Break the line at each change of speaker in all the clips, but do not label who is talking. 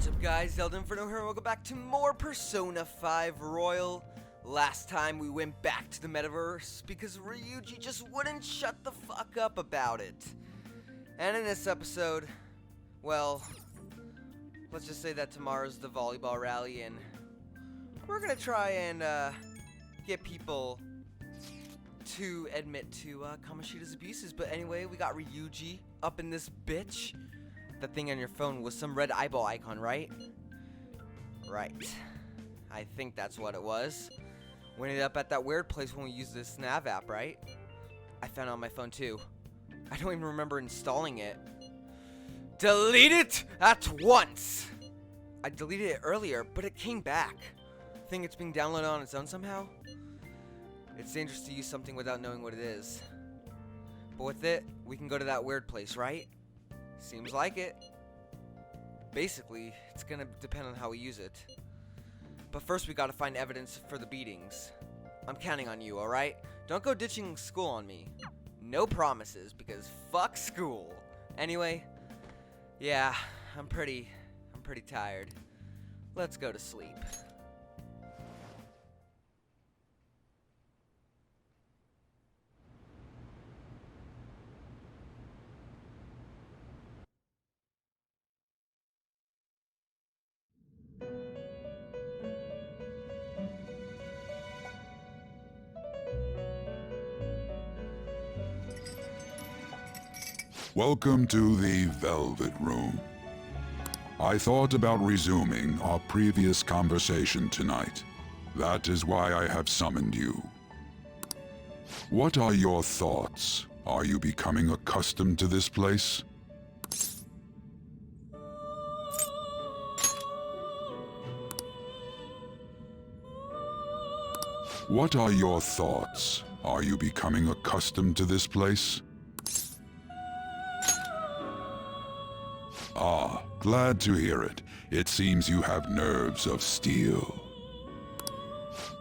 What's up guys, Zelda Inferno here, and welcome back to more Persona 5 Royal. Last time we went back to the metaverse because Ryuji just wouldn't shut the fuck up about it. And in this episode, well, let's just say that tomorrow's the volleyball rally and we're gonna try and get people to admit to Kamoshida's abuses. But anyway, we got Ryuji up in this bitch. That thing on your phone was some red eyeball icon, right? Right. I think that's what it was. We ended up at that weird place when we used this nav app, right? I found it on my phone too. I don't even remember installing it. Delete it at once! I deleted it earlier, but it came back. Think it's being downloaded on its own somehow? It's dangerous to use something without knowing what it is. But with it, we can go to that weird place, right? Seems like it. Basically, it's gonna depend on how we use it. But first we gotta find evidence for the beatings. I'm counting on you, alright? Don't go ditching school on me. No promises, because fuck school. Anyway, yeah, I'm pretty tired. Let's go to sleep.
Welcome to the Velvet Room. I thought about resuming our previous conversation tonight. That is why I have summoned you. What are your thoughts? Are you becoming accustomed to this place? What are your thoughts? Are you becoming accustomed to this place? Ah, glad to hear it. It seems you have nerves of steel.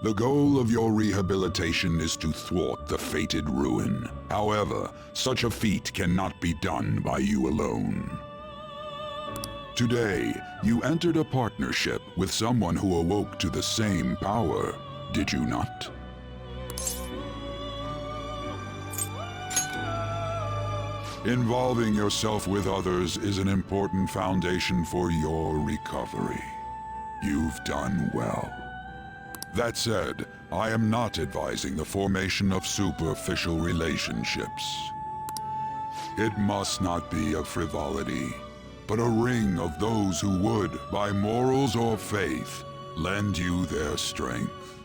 The goal of your rehabilitation is to thwart the fated ruin. However, such a feat cannot be done by you alone. Today, you entered a partnership with someone who awoke to the same power, did you not? Involving yourself with others is an important foundation for your recovery. You've done well. That said, I am not advising the formation of superficial relationships. It must not be a frivolity, but a ring of those who would, by morals or faith, lend you their strength.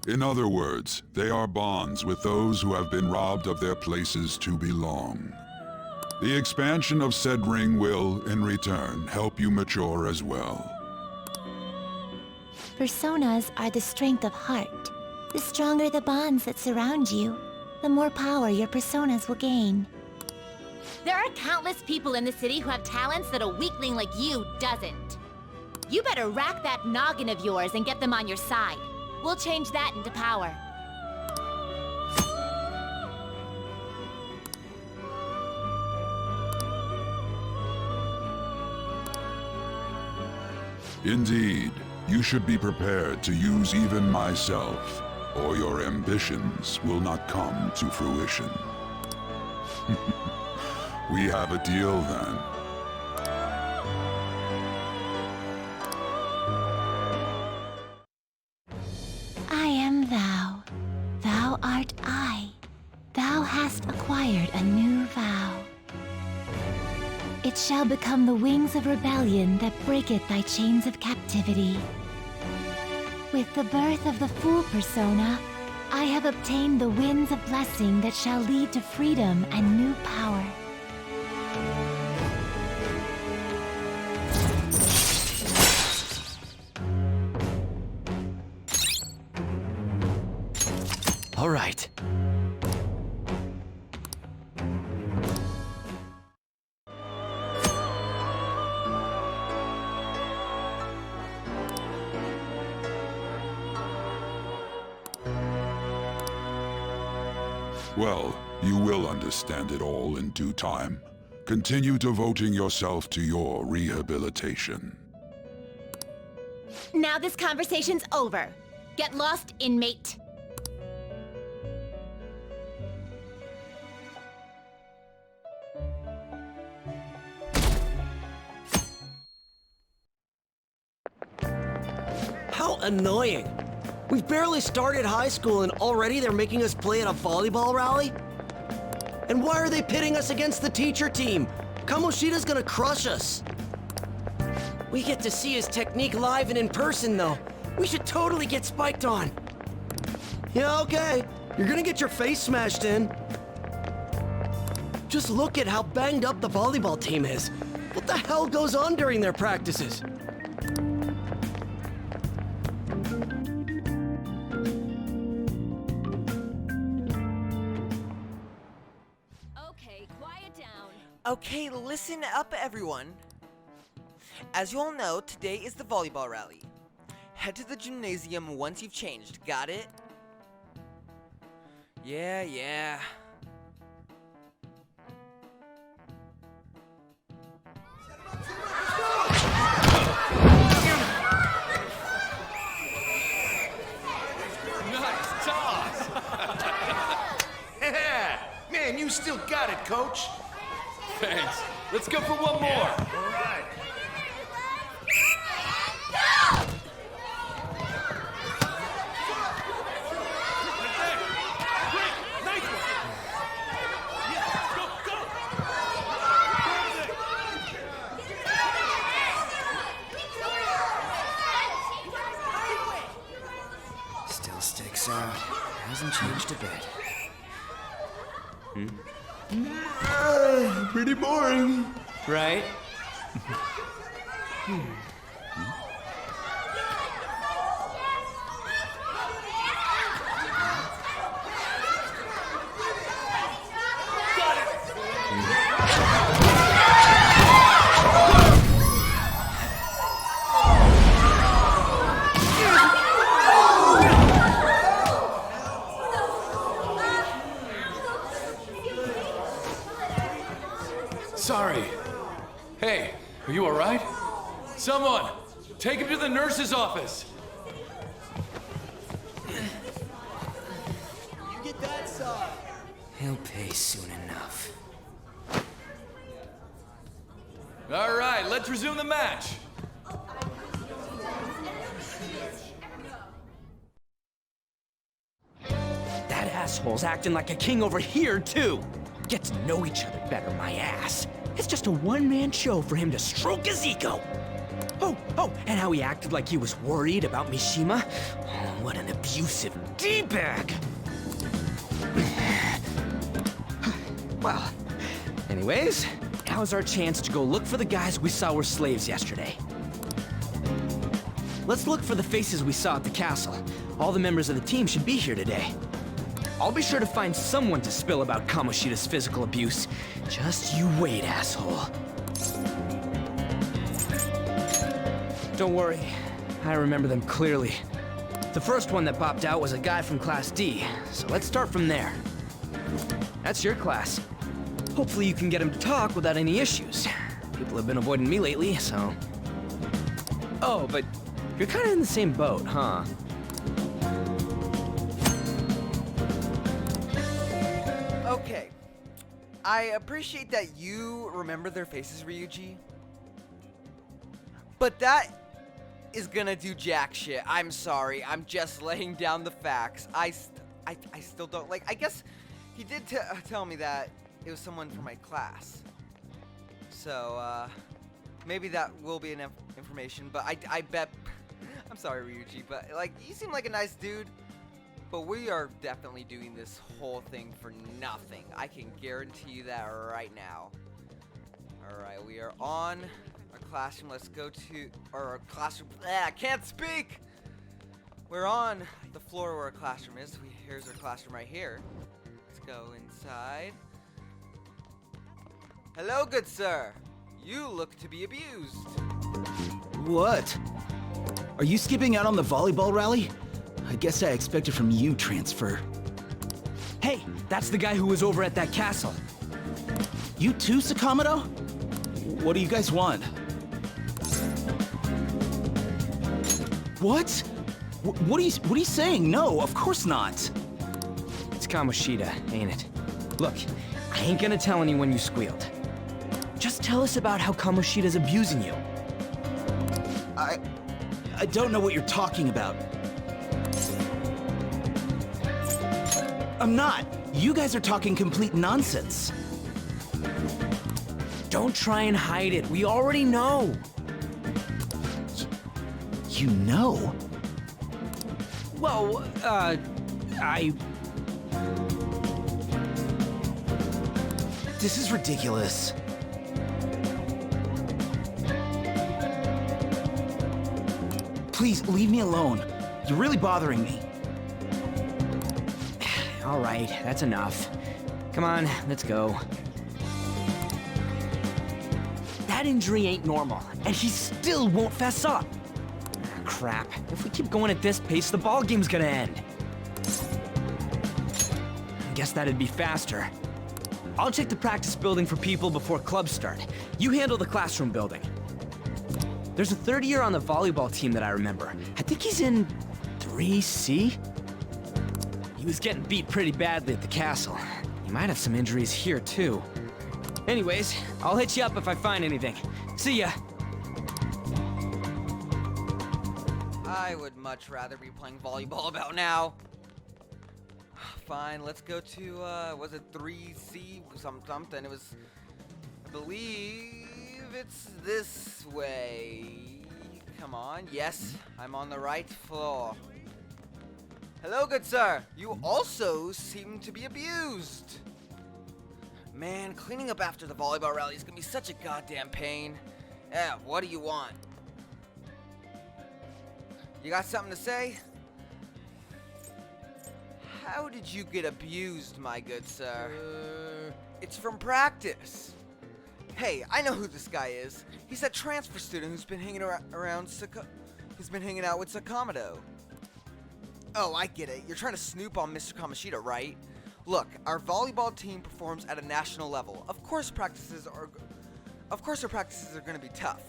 In other words, they are bonds with those who have been robbed of their places to belong. The expansion of said ring will, in return, help you mature as well.
Personas are the strength of heart. The stronger the bonds that surround you, the more power your personas will gain.
There are countless people in the city who have talents that a weakling like you doesn't. You better rack that noggin of yours and get them on your side. We'll change that into power.
Indeed, you should be prepared to use even myself, or your ambitions will not come to fruition. We have a deal then.
I am thou. Thou art I. Thou hast acquired a new vow. It shall become the wings of rebellion that breaketh thy chains of captivity. With the birth of the Fool persona, I have obtained the winds of blessing that shall lead to freedom and new power.
All right.
Well, you will understand it all in due time. Continue devoting yourself to your rehabilitation.
Now this conversation's over. Get lost, inmate.
How annoying. We've barely started high school and already they're making us play at a volleyball rally? And why are they pitting us against the teacher team? Kamoshida's gonna crush us. We get to see his technique live and in person, though. We should totally get spiked on. Yeah, okay. You're gonna get your face smashed in. Just look at how banged up the volleyball team is. What the hell goes on during their practices?
Okay, quiet down.
Okay, listen up, everyone. As you all know, today is the volleyball rally. Head to the gymnasium once you've changed, got it? Yeah.
Nice toss!
Yeah! Man, you still got it, coach.
Thanks. Let's go for one more.
All right.
Still sticks out. Hasn't changed a bit.
Pretty boring.
Right?
Sorry. Hey, are you alright? Someone, take him to the nurse's office.
He'll pay soon enough.
Alright, let's resume the match.
That asshole's acting like a king over here, too. Get to know each other better, my ass. It's just a one-man show for him to stroke his ego. Oh, and how he acted like he was worried about Mishima. Oh, what an abusive D-bag. Well, anyways, now's our chance to go look for the guys we saw were slaves yesterday. Let's look for the faces we saw at the castle. All the members of the team should be here today. I'll be sure to find someone to spill about Kamoshida's physical abuse. Just you wait, asshole. Don't worry, I remember them clearly. The first one that popped out was a guy from Class D, so let's start from there. That's your class. Hopefully you can get him to talk without any issues. People have been avoiding me lately, so... Oh, but you're kind of in the same boat, huh?
Okay. I appreciate that you remember their faces, Ryuji. But that is gonna do jack shit. I'm sorry. I'm just laying down the facts. I still don't like... I guess he did tell me that it was someone from my class. So, maybe that will be enough information. But I bet... I'm sorry, Ryuji, but, like, you seem like a nice dude. But we are definitely doing this whole thing for nothing. I can guarantee you that right now. Alright, we are on our classroom. Let's go to our classroom. I can't speak! We're on the floor where our classroom is. Here's our classroom right here. Let's go inside. Hello, good sir. You look to be abused.
What? Are you skipping out on the volleyball rally? I guess I expected from you, Transfer.
Hey, that's the guy who was over at that castle.
You too, Sakamoto? What do you guys want? What? What are you saying? No, of course not.
It's Kamoshida, ain't it? Look, I ain't gonna tell anyone you squealed. Just tell us about how Kamoshida's abusing you.
I don't know what you're talking about. I'm not. You guys are talking complete nonsense.
Don't try and hide it. We already know.
You know?
Well,
This is ridiculous. Please, leave me alone. You're really bothering me.
All right, that's enough. Come on, let's go. That injury ain't normal, and he still won't fess up. Crap. If we keep going at this pace, the ball game's gonna end. I guess that'd be faster. I'll check the practice building for people before clubs start. You handle the classroom building. There's a third year on the volleyball team that I remember. I think he's in 3C? He was getting beat pretty badly at the castle. He might have some injuries here, too. Anyways, I'll hit you up if I find anything. See ya!
I would much rather be playing volleyball about now. Fine, let's go to, was it 3C something? It was, I believe it's this way. Come on, yes, I'm on the right floor. Hello, good sir. You also seem to be abused. Man, cleaning up after the volleyball rally is gonna be such a goddamn pain. Yeah, what do you want? You got something to say? How did you get abused, my good sir? It's from practice. Hey, I know who this guy is. He's that transfer student who's been hanging who's been hanging out with Sakamoto. Oh, I get it. You're trying to snoop on Mr. Kamoshida, right? Look, our volleyball team performs at a national level. Of course, our practices are going to be tough.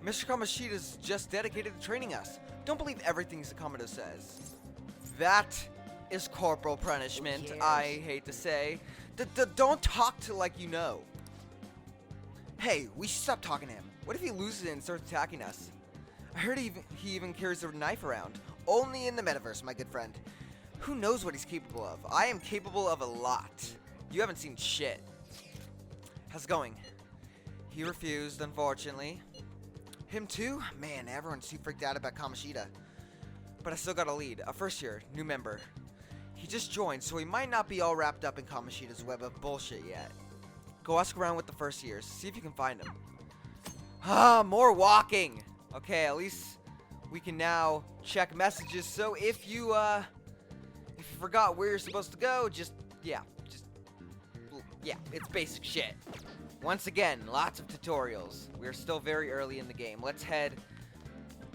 Mr. Kamoshida's just dedicated to training us. Don't believe everything Sakamoto says. That is corporal punishment, I hate to say. Don't talk to like you know. Hey, we should stop talking to him. What if he loses it and starts attacking us? I heard he even carries a knife around. Only in the metaverse, my good friend. Who knows what he's capable of? I am capable of a lot. You haven't seen shit. How's it going? He refused, unfortunately. Him too? Man, everyone's too freaked out about Kamoshida. But I still got a lead. A first year, new member. He just joined, so he might not be all wrapped up in Kamoshida's web of bullshit yet. Go ask around with the first years. See if you can find him. Ah, more walking. Okay, at least we can now check messages. So if you forgot where you're supposed to go, yeah, it's basic shit. Once again, lots of tutorials. We're still very early in the game. Let's head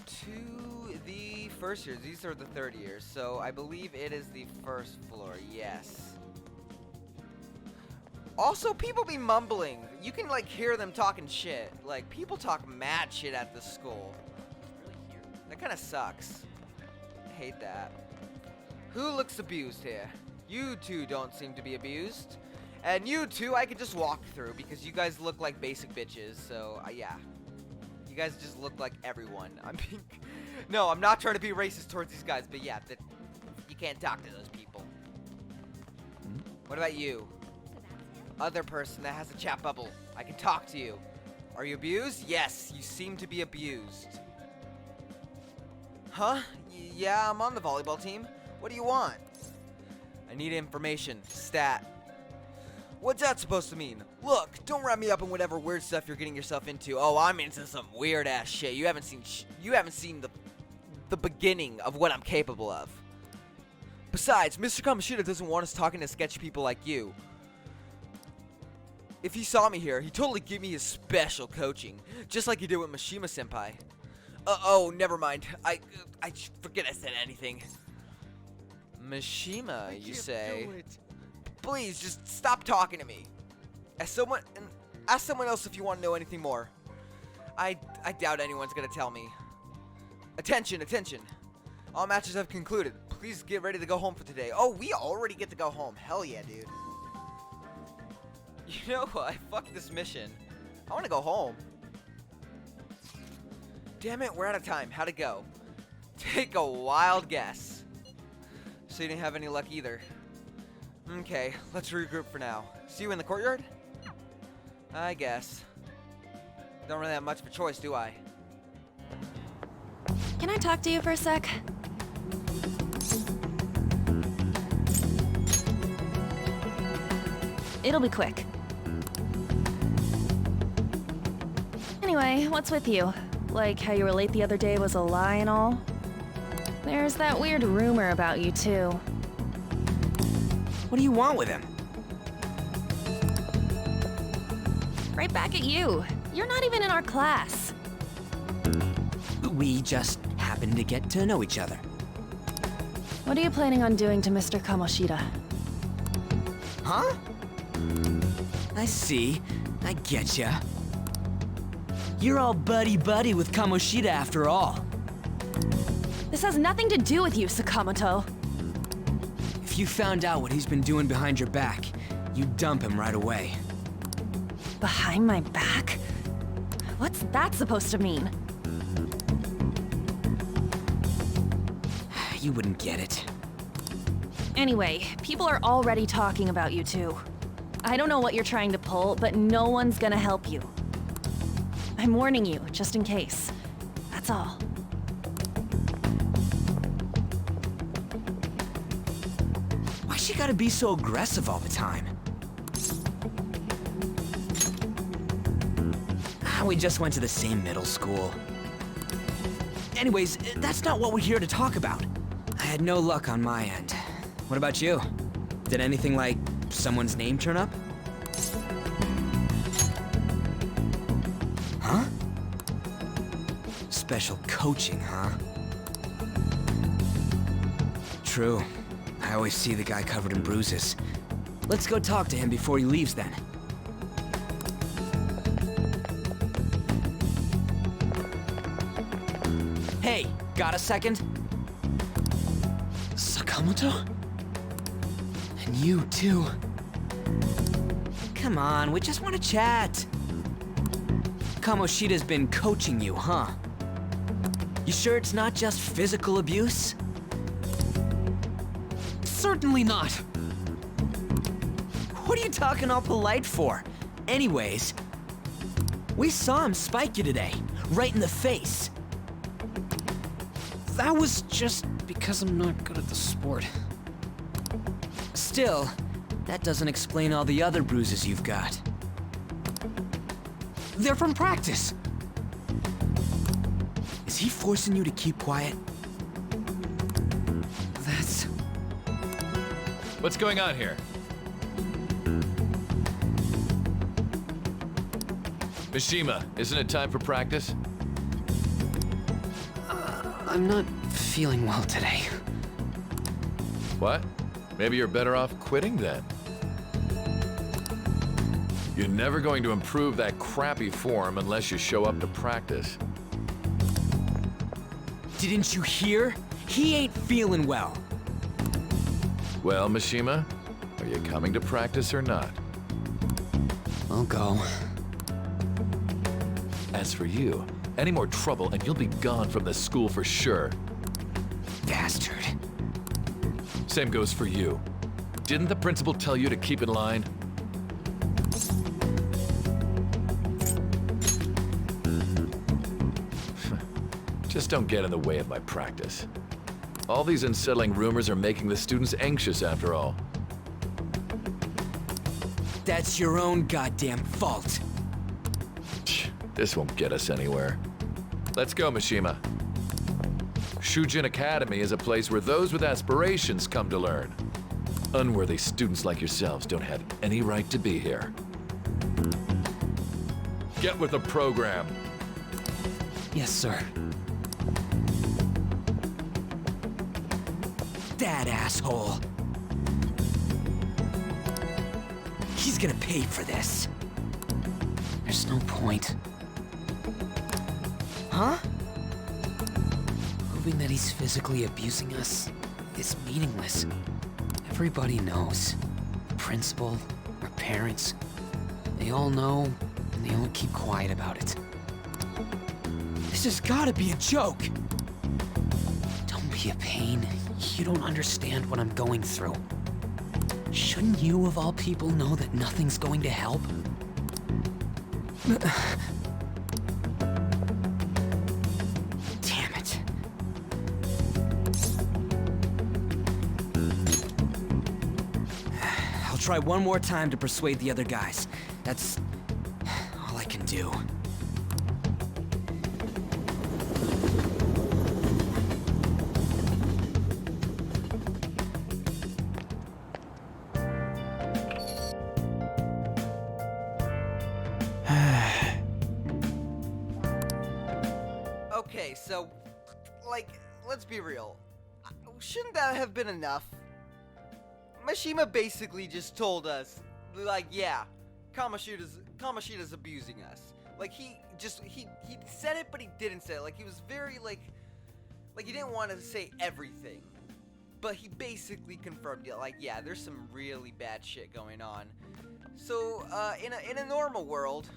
to the first years. These are the third years, so I believe it is the first floor. Yes. Also, people be mumbling. You can like hear them talking shit. Like people talk mad shit at the school. That kind of sucks. I hate that. Who looks abused here? You two don't seem to be abused. And you two, I could just walk through because you guys look like basic bitches. So, yeah. You guys just look like everyone. I mean, no, I'm not trying to be racist towards these guys, but yeah, you can't talk to those people. What about you? Other person that has a chat bubble. I can talk to you. Are you abused? Yes, you seem to be abused. Huh? Yeah, I'm on the volleyball team. What do you want? I need information. Stat. What's that supposed to mean? Look, don't wrap me up in whatever weird stuff you're getting yourself into. Oh, I'm into some weird ass shit. You haven't seen the beginning of what I'm capable of. Besides, Mr. Kamoshida doesn't want us talking to sketchy people like you. If he saw me here, he'd totally give me his special coaching, just like he did with Mishima-senpai. Oh, never mind. I forget I said anything. Mishima, you say? Please, just stop talking to me. Ask someone else if you want to know anything more. I doubt anyone's gonna tell me. Attention, attention. All matches have concluded. Please get ready to go home for today. Oh, we already get to go home. Hell yeah, dude. You know what? Fuck this mission. I want to go home. Damn it, we're out of time. How'd it go? Take a wild guess. So you didn't have any luck either. Okay, let's regroup for now. See you in the courtyard? I guess. Don't really have much of a choice, do I?
Can I talk to you for a sec? It'll be quick. Anyway, what's with you? Like how you were late the other day was a lie and all? There's that weird rumor about you, too.
What do you want with him?
Right back at you. You're not even in our class.
We just happened to get to know each other.
What are you planning on doing to Mr. Kamoshida?
Huh? I see. I getcha. You're all buddy-buddy with Kamoshida after all.
This has nothing to do with you, Sakamoto.
If you found out what he's been doing behind your back, you'd dump him right away.
Behind my back? What's that supposed to mean?
You wouldn't get it.
Anyway, people are already talking about you two. I don't know what you're trying to pull, but no one's gonna help you. I'm warning you, just in case. That's all.
Why's she gotta be so aggressive all the time? We just went to the same middle school. Anyways, that's not what we're here to talk about. I had no luck on my end. What about you? Did anything like someone's name turn up? Huh? Special coaching, huh? True. I always see the guy covered in bruises. Let's go talk to him before he leaves then. Hey, got a second? Sakamoto? And you too. Come on, we just want to chat. Kamoshida's been coaching you, huh? You sure it's not just physical abuse? Certainly not. What are you talking all polite for? Anyways, we saw him spike you today, right in the face. That was just because I'm not good at the sport. Still, that doesn't explain all the other bruises you've got. They're from practice. Is he forcing you to keep quiet? That's...
What's going on here? Mishima, isn't it time for practice?
I'm not feeling well today.
What? Maybe you're better off quitting then. You're never going to improve that crappy form unless you show up to practice.
Didn't you hear? He ain't feeling well.
Well, Mishima, are you coming to practice or not?
I'll go.
As for you, any more trouble and you'll be gone from this school for sure.
Bastard.
Same goes for you. Didn't the principal tell you to keep in line? Just don't get in the way of my practice. All these unsettling rumors are making the students anxious after all.
That's your own goddamn fault.
This won't get us anywhere. Let's go, Mishima. Shujin Academy is a place where those with aspirations come to learn. Unworthy students like yourselves don't have any right to be here. Get with the program.
Yes, sir. That asshole. He's gonna pay for this. There's no point. Huh?
proving that he's physically abusing us is meaningless. Everybody knows. The principal, our parents, they all know, and they all keep quiet about it.
This has gotta be a joke!
Don't be a pain. You don't understand what I'm going through. Shouldn't you, of all people, know that nothing's going to help?
Damn it. I'll try one more time to persuade the other guys. That's all I can do.
Okay, so, like, let's be real. Shouldn't that have been enough? Mishima basically just told us, like, yeah, Kamoshida's abusing us. Like, he said it, but he didn't say it. Like, he was very, like he didn't want to say everything. But he basically confirmed it, like, yeah, there's some really bad shit going on. So, in a normal world,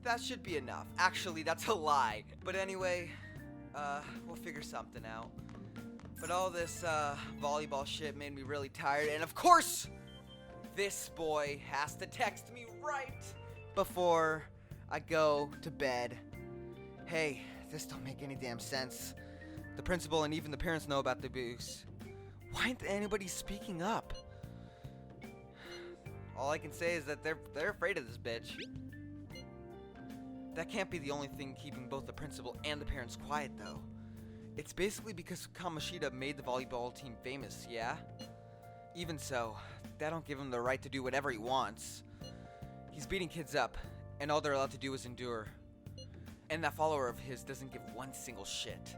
that should be enough. Actually, that's a lie. But anyway, we'll figure something out. But all this, volleyball shit made me really tired. And of course, this boy has to text me right before I go to bed. Hey, this don't make any damn sense. The principal and even the parents know about the abuse. Why isn't anybody speaking up? All I can say is that they're afraid of this bitch. That can't be the only thing keeping both the principal and the parents quiet, though. It's basically because Kamoshida made the volleyball team famous, yeah? Even so, that don't give him the right to do whatever he wants. He's beating kids up, and all they're allowed to do is endure. And that follower of his doesn't give one single shit.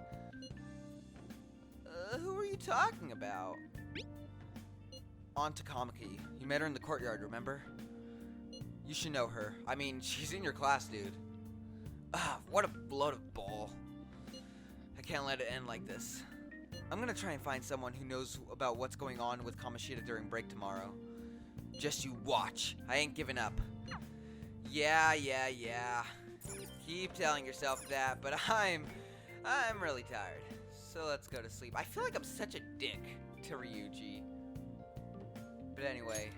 Who are you talking about? Aunt Takamaki. You met her in the courtyard, remember? You should know her. I mean, she's in your class, dude. What a load of bull. I can't let it end like this. I'm gonna try and find someone who knows about what's going on with Kamoshida during break tomorrow. Just you watch. I ain't giving up. Yeah. Keep telling yourself that, but I'm really tired. So let's go to sleep. I feel like I'm such a dick to Ryuji. But anyway.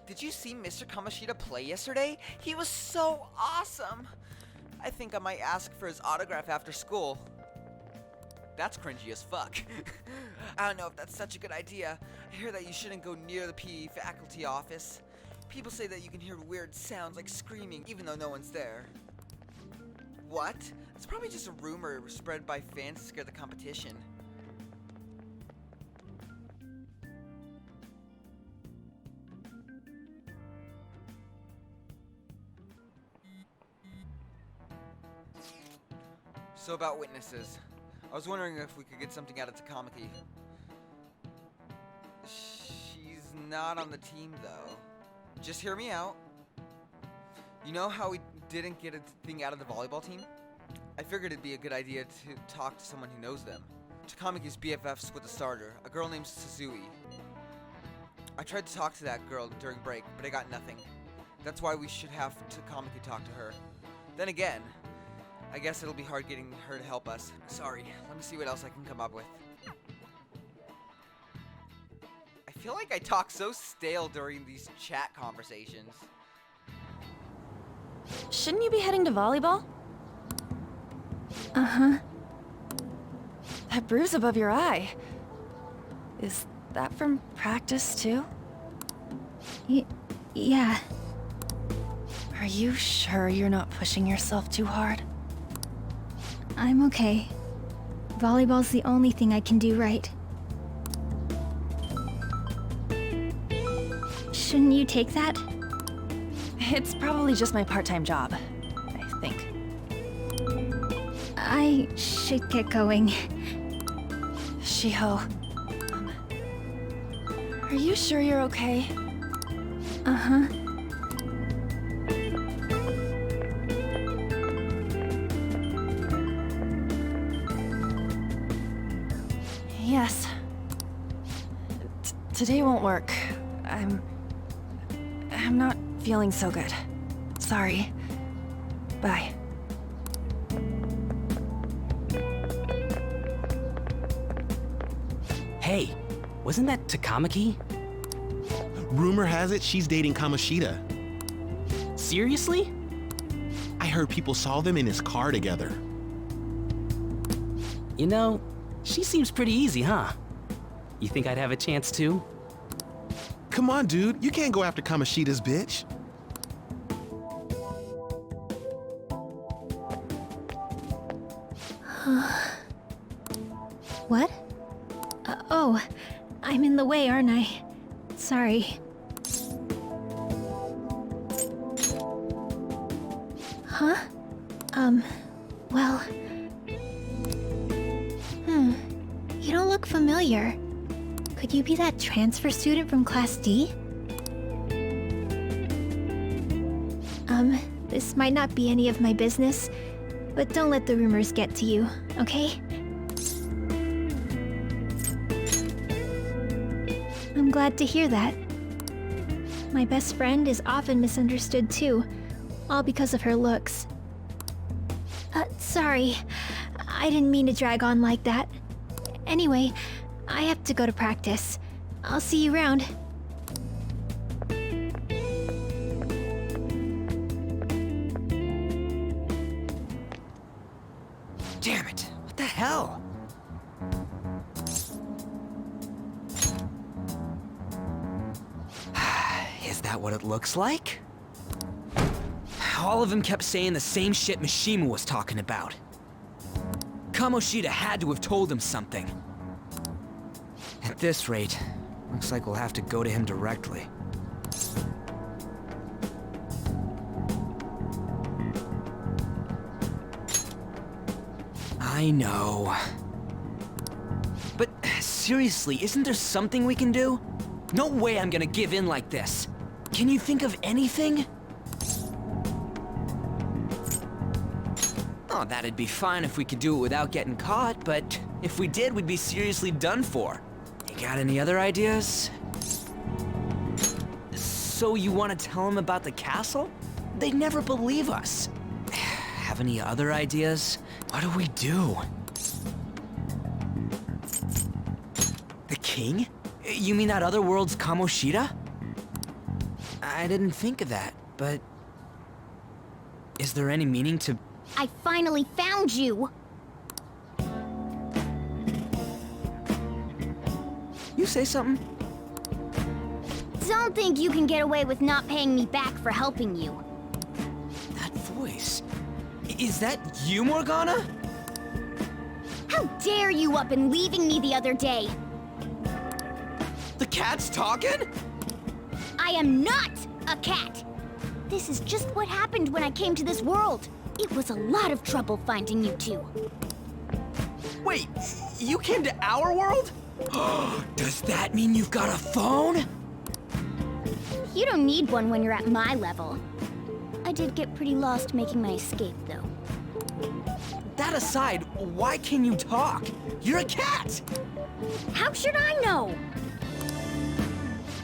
Did you see Mr. Kamoshida play yesterday? He was so awesome! I think I might ask for his autograph after school. That's cringy as fuck. I don't know if that's such a good idea. I hear that you shouldn't go near the PE faculty office. People say that you can hear weird sounds like screaming even though no one's there. What? It's probably just a rumor spread by fans to scare the competition. So about witnesses. I was wondering if we could get something out of Takamaki. She's not on the team, though. Just hear me out. You know how we didn't get a thing out of the volleyball team? I figured it'd be a good idea to talk to someone who knows them. Takamiki's BFFs with a starter, a girl named Suzui. I tried to talk to that girl during break, but I got nothing. That's why we should have Takamaki talk to her. Then again, I guess it'll be hard getting her to help us. Sorry, let me see what else I can come up with. I feel like I talk so stale during these chat conversations.
Shouldn't you be heading to volleyball?
Uh-huh.
That bruise above your eye. Is that from practice, too?
Yeah.
Are you sure you're not pushing yourself too hard?
I'm okay. Volleyball's the only thing I can do right. Shouldn't you take that?
It's probably just my part-time job, I think.
I should get going.
Shiho, Are you sure you're okay?
Uh-huh.
Yes. Today won't work. I'm not feeling so good. Sorry. Bye.
Hey, wasn't that Takamaki?
Rumor has it she's dating Kamoshida.
Seriously?
I heard people saw them in his car together.
You know, she seems pretty easy, huh? You think I'd have a chance too?
Come on, dude. You can't go after Kamoshida's bitch.
What? Oh, I'm in the way, aren't I? Sorry. Huh? Well... You don't look familiar. Could you be that transfer student from Class D? This might not be any of my business, but don't let the rumors get to you, okay? I'm glad to hear that. My best friend is often misunderstood too, all because of her looks. Sorry. I didn't mean to drag on like that. Anyway, I have to go to practice. I'll see you around.
Damn it! What the hell? Is that what it looks like? All of them kept saying the same shit Mishima was talking about. Kamoshida had to have told him something. At this rate, looks like we'll have to go to him directly. I know. But seriously, isn't there something we can do? No way I'm gonna give in like this. Can you think of anything? Oh, that'd be fine if we could do it without getting caught, but if we did, we'd be seriously done for. You got any other ideas? So you want to tell them about the castle? They'd never believe us. Have any other ideas? What do we do? The king? You mean that other world's Kamoshida? I didn't think of that, but... Is there any meaning to...
I finally found you!
You say something?
Don't think you can get away with not paying me back for helping you.
That voice... Is that you, Morgana?
How dare you up and leaving me the other day?
The cat's talking?
I am not a cat! This is just what happened when I came to this world. It was a lot of trouble finding you two.
Wait, you came to our world? Does that mean you've got a phone?
You don't need one when you're at my level. I did get pretty lost making my escape, though.
That aside, why can you talk? You're a cat!
How should I know?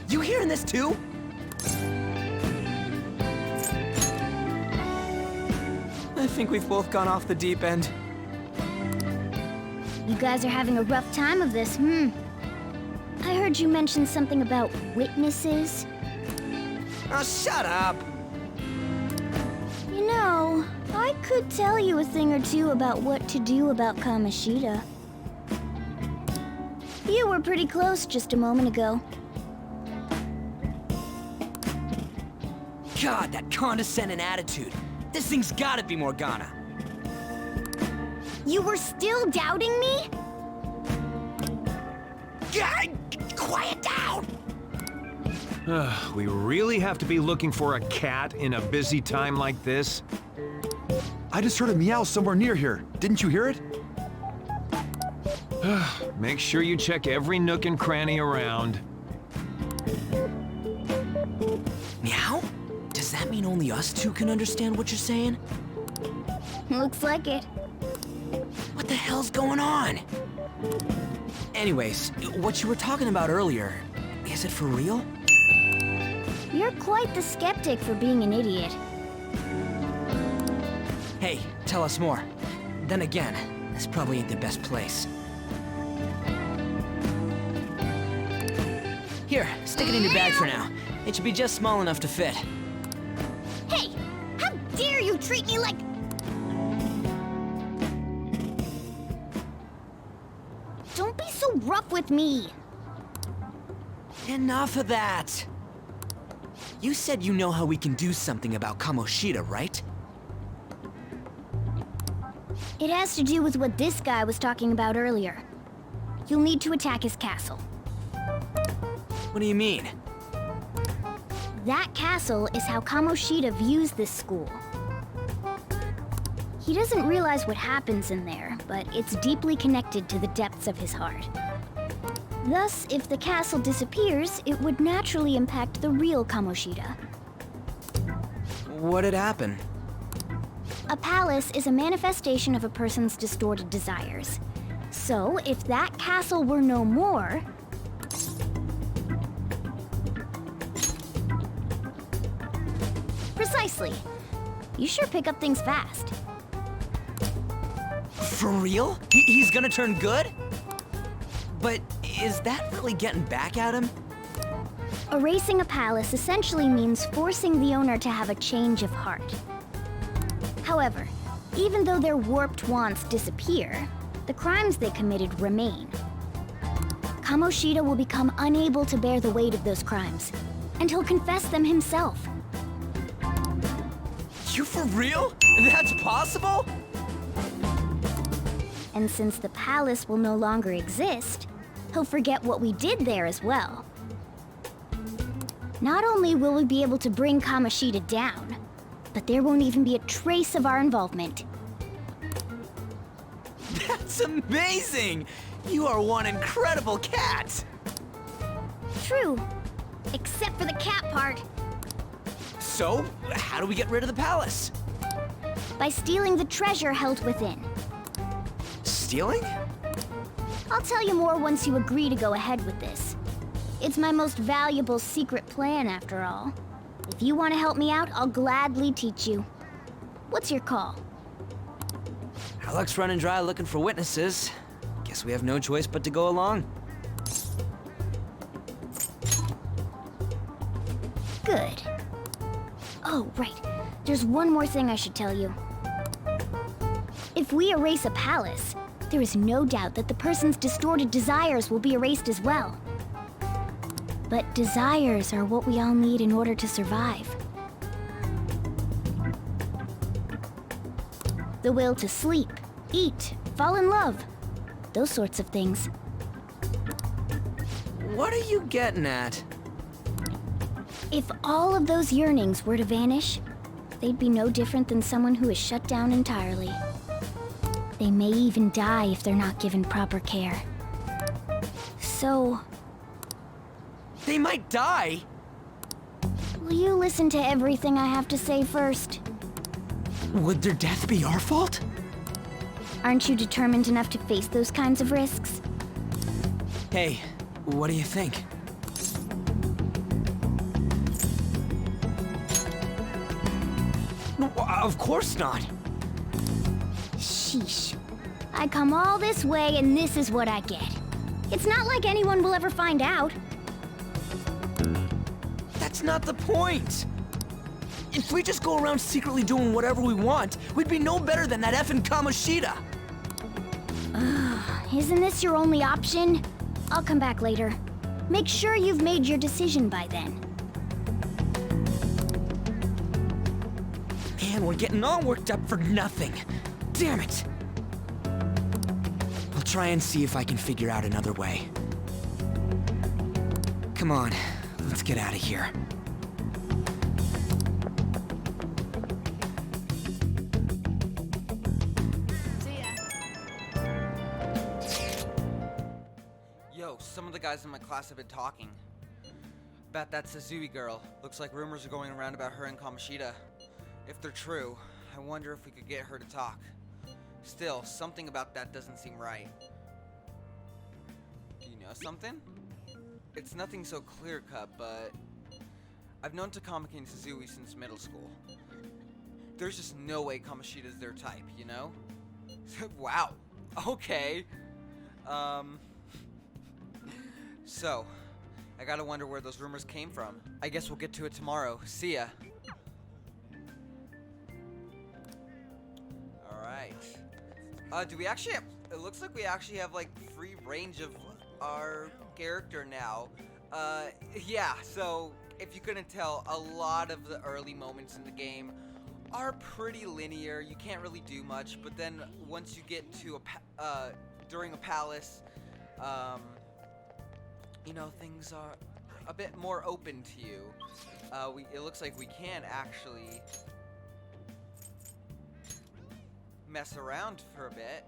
You hearing this too? I think we've both gone off the deep end.
You guys are having a rough time of this, I heard you mention something about witnesses.
Oh, shut up!
You know, I could tell you a thing or two about what to do about Kamoshida. You were pretty close just a moment ago.
God, that condescending attitude. This thing's gotta be Morgana.
You were still doubting me?
God, quiet down!
We really have to be looking for a cat in a busy time like this?
I just heard a meow somewhere near here. Didn't you hear it?
Make sure you check every nook and cranny around.
Does that mean only us two can understand what you're saying?
Looks like it.
What the hell's going on? Anyways, what you were talking about earlier, is it for real?
You're quite the skeptic for being an idiot.
Hey, tell us more. Then again, this probably ain't the best place. Here, stick it in your bag for now. It should be just small enough to fit.
Hey! How dare you treat me like... Don't be so rough with me!
Enough of that! You said you know how we can do something about Kamoshida, right?
It has to do with what this guy was talking about earlier. You'll need to attack his castle.
What do you mean?
That castle is how Kamoshida views this school. He doesn't realize what happens in there, but it's deeply connected to the depths of his heart. Thus, if the castle disappears, it would naturally impact the real Kamoshida.
What'd happen?
A palace is a manifestation of a person's distorted desires. So, if that castle were no more... Precisely. You sure pick up things fast.
For real? He's gonna turn good? But is that really getting back at him?
Erasing a palace essentially means forcing the owner to have a change of heart. However, even though their warped wants disappear, the crimes they committed remain. Kamoshida will become unable to bear the weight of those crimes, and he'll confess them himself.
You for real? That's possible?
And since the palace will no longer exist, he'll forget what we did there as well. Not only will we be able to bring Kamoshida down, but there won't even be a trace of our involvement.
That's amazing! You are one incredible cat!
True, except for the cat part.
So, how do we get rid of the palace?
By stealing the treasure held within.
Stealing?
I'll tell you more once you agree to go ahead with this. It's my most valuable secret plan, after all. If you want to help me out, I'll gladly teach you. What's your call?
Our luck's running dry looking for witnesses. Guess we have no choice but to go along.
Good. Oh, right. There's one more thing I should tell you. If we erase a palace, there is no doubt that the person's distorted desires will be erased as well. But desires are what we all need in order to survive. The will to sleep, eat, fall in love. Those sorts of things.
What are you getting at?
If all of those yearnings were to vanish, they'd be no different than someone who is shut down entirely. They may even die if they're not given proper care. So...
They might die?
Will you listen to everything I have to say first?
Would their death be our fault?
Aren't you determined enough to face those kinds of risks?
Hey, what do you think? Of course not.
Sheesh. I come all this way and this is what I get. It's not like anyone will ever find out.
That's not the point. If we just go around secretly doing whatever we want, we'd be no better than that effing Kamoshida.
Isn't this your only option? I'll come back later. Make sure you've made your decision by then.
Man, we're getting all worked up for nothing. Damn it. I'll try and see if I can figure out another way. Come on, let's get out of here.
Yo, some of the guys in my class have been talking. About that Suzui girl. Looks like rumors are going around about her and Kamoshida. If they're true, I wonder if we could get her to talk. Still, something about that doesn't seem right. Do you know something? It's nothing so clear-cut, but I've known Takamaki and Suzui since middle school. There's just no way Kamoshida's their type, you know? Wow. Okay. So, I gotta wonder where those rumors came from. I guess we'll get to it tomorrow. See ya. Alright. Do we actually have, it looks like we actually have like free range of our character now. Yeah, so if you couldn't tell, a lot of the early moments in the game are pretty linear. You can't really do much, but then once you get to during a palace, you know, things are a bit more open to you. It looks like we can actually mess around for a bit.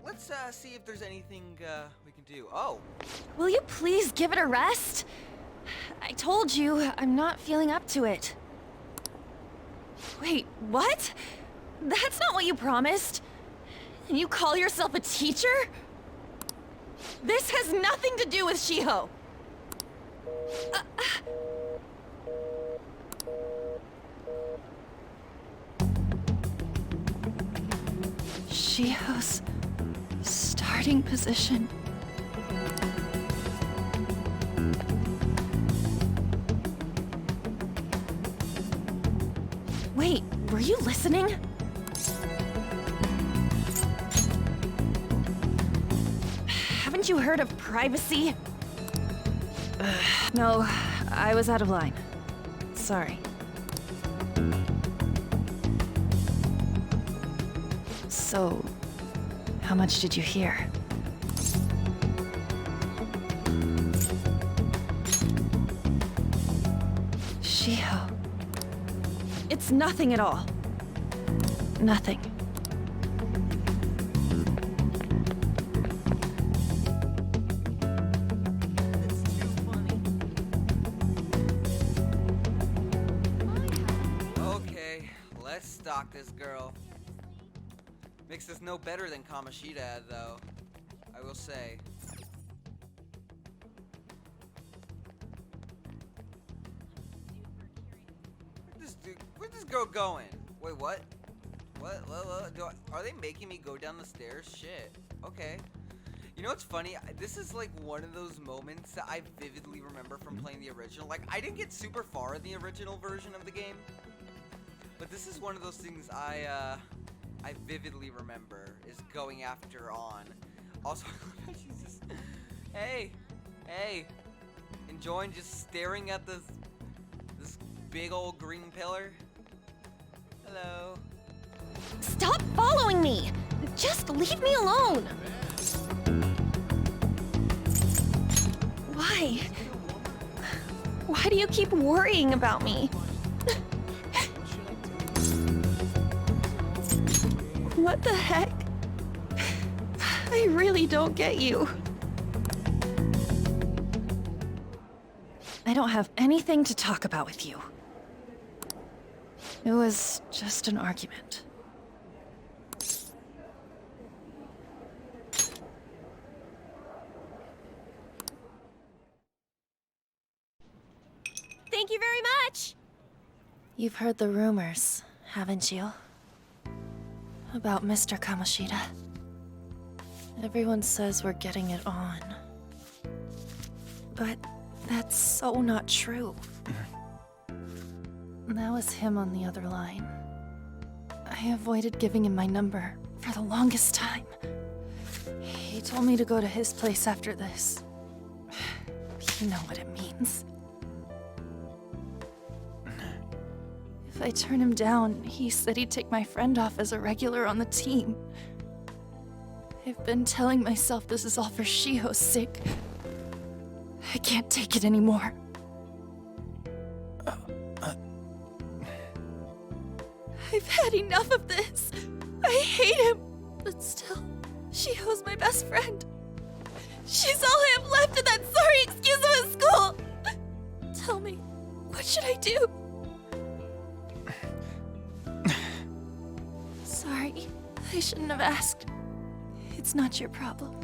Let's see if there's anything we can do. Oh!
Will you please give it a rest? I told you, I'm not feeling up to it. Wait, what? That's not what you promised. And you call yourself a teacher? This has nothing to do with Shiho. Shiho's starting position. Wait, were you listening? Haven't you heard of privacy? No, I was out of line. Sorry. So, how much did you hear? Shiho. It's nothing at all. Nothing.
Okay, let's stalk this girl. Makes us no better than Kamoshida, though, I will say. Where's this girl going? Wait, what? What? Are they making me go down the stairs? Shit. Okay. You know what's funny? This is like one of those moments that I vividly remember from playing the original. Like, I didn't get super far in the original version of the game, but this is one of those things I vividly remember is going after On. Also, she's just, hey, enjoying just staring at this big old green pillar. Hello.
Stop following me! Just leave me alone! Why? Why do you keep worrying about me? What the heck? I really don't get you. I don't have anything to talk about with you. It was just an argument. Thank you very much! You've heard the rumors, haven't you? About Mr. Kamoshida. Everyone says we're getting it on. But that's so not true. That was him on the other line. I avoided giving him my number for the longest time. He told me to go to his place after this. You know what it means. If I turn him down, he said he'd take my friend off as a regular on the team. I've been telling myself this is all for Shiho's sake. I can't take it anymore. I've had enough of this. I hate him. But still, Shiho's my best friend. She's all I have left in that sorry excuse of a school. Tell me, what should I do? Sorry, I shouldn't have asked. It's not your problem.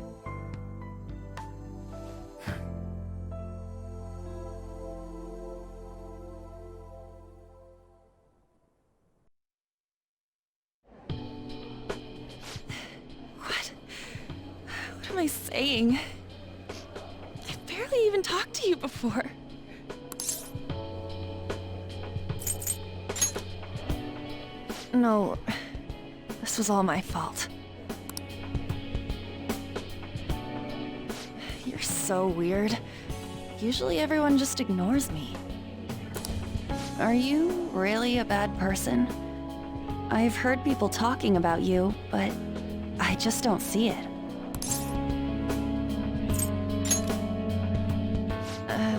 What am I saying? I've barely even talked to you before. No, this was all my fault. You're so weird. Usually everyone just ignores me. Are you really a bad person? I've heard people talking about you, but I just don't see it.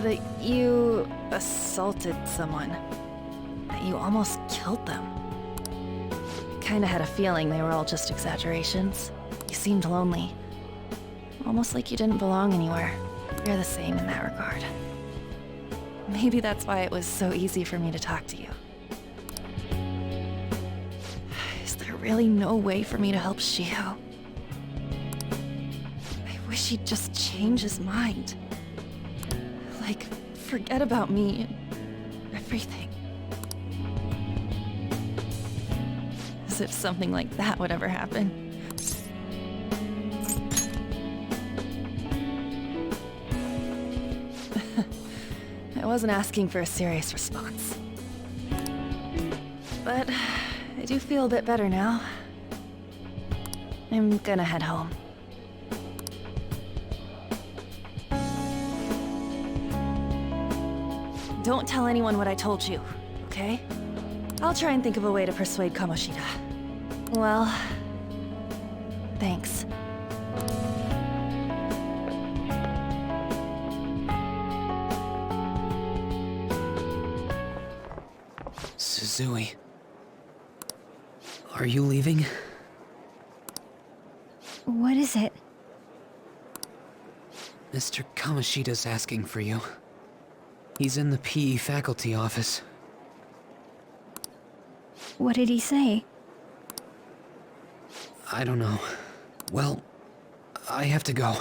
That you assaulted someone. That you almost killed them. Kinda had a feeling they were all just exaggerations. You seemed lonely. Almost like you didn't belong anywhere. You're the same in that regard. Maybe that's why it was so easy for me to talk to you. Is there really no way for me to help Shiho? I wish he'd just change his mind. Like, forget about me and everything. As if something like that would ever happen. I wasn't asking for a serious response. But I do feel a bit better now. I'm gonna head home. Don't tell anyone what I told you, okay? I'll try and think of a way to persuade Kamoshida. Well, thanks.
Suzui. Are you leaving?
What is it?
Mr. Kamoshida's asking for you. He's in the PE faculty office.
What did he say?
I don't know. Well, I have to go.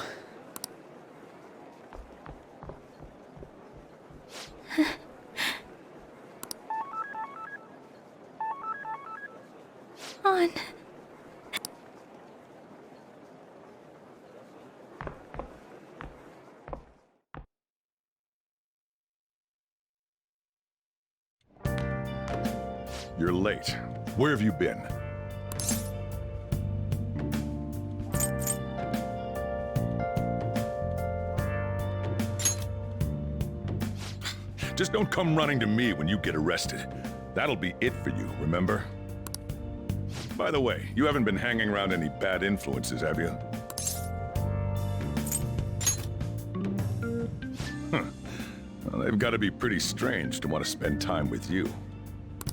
On.
You're late. Where have you been? Just don't come running to me when you get arrested. That'll be it for you, remember? By the way, you haven't been hanging around any bad influences, have you? Huh. Well, they've got to be pretty strange to want to spend time with you.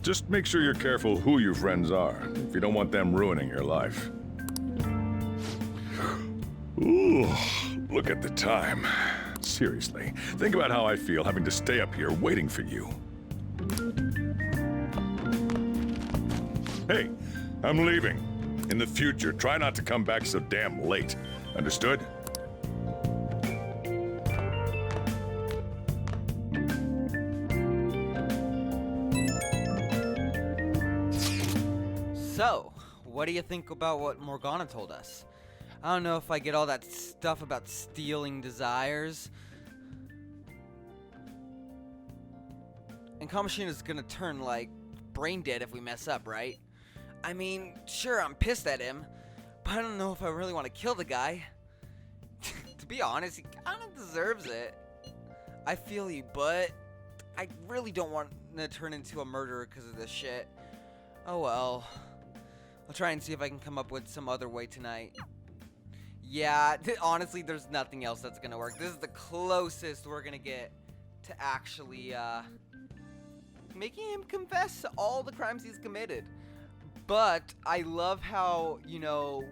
Just make sure you're careful who your friends are, if you don't want them ruining your life. Ooh, look at the time. Seriously, think about how I feel having to stay up here waiting for you. Hey, I'm leaving. In the future, try not to come back so damn late. Understood?
So, what do you think about what Morgana told us? I don't know if I get all that stuff about stealing desires. And Kamoshina's gonna turn, like, brain dead if we mess up, right? I mean, sure, I'm pissed at him, but I don't know if I really want to kill the guy. To be honest, he kind of deserves it. I feel you, but I really don't want to turn into a murderer because of this shit. Oh well. I'll try and see if I can come up with some other way tonight. Yeah, honestly, there's nothing else that's gonna work. This is the closest we're gonna get to actually, making him confess all the crimes he's committed. But I love how, you know,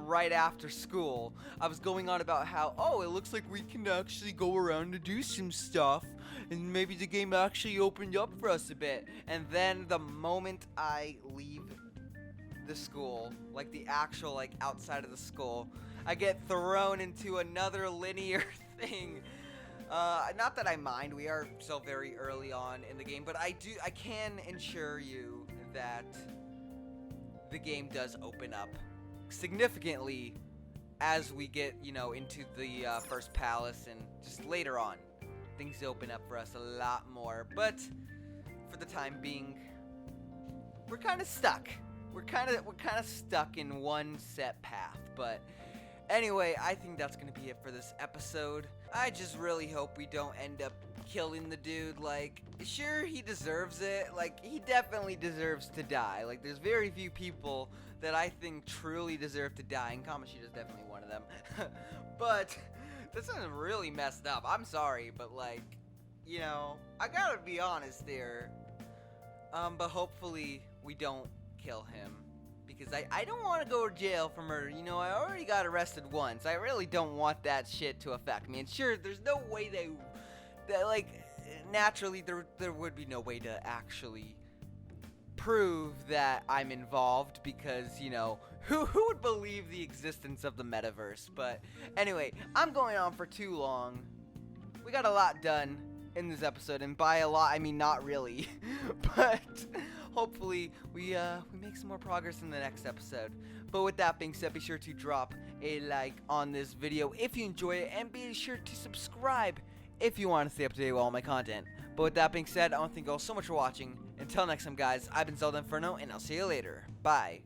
right after school, I was going on about how, oh, it looks like we can actually go around and do some stuff, and maybe the game actually opened up for us a bit. And then the moment I leave the school, like the actual, like, outside of the school, I get thrown into another linear thing. Not that I mind, we are still very early on in the game, but I can assure you that the game does open up significantly as we get, you know, into the first palace, and just later on, things open up for us a lot more. But for the time being, we're kind of stuck. We're kind of stuck in one set path. But anyway, I think that's gonna be it for this episode. I just really hope we don't end up killing the dude. Like, sure, he deserves it. Like, he definitely deserves to die. Like, there's very few people that I think truly deserve to die, and Kamoshida's definitely one of them. But this is really messed up. I'm sorry, but, like, you know, I gotta be honest here. But hopefully we don't kill him, because I don't want to go to jail for murder. You know, I already got arrested once. I really don't want that shit to affect me. And sure, there's no way that like, naturally, there would be no way to actually prove that I'm involved, because, you know, who would believe the existence of the metaverse? But anyway, I'm going on for too long. We got a lot done in this episode, and by a lot, I mean not really. But hopefully we make some more progress in the next episode. But with that being said, be sure to drop a like on this video if you enjoy it, and be sure to subscribe if you want to stay up to date with all my content. But with that being said, I want to thank you all so much for watching. Until next time, guys, I've been Zelda Inferno, and I'll see you later. Bye.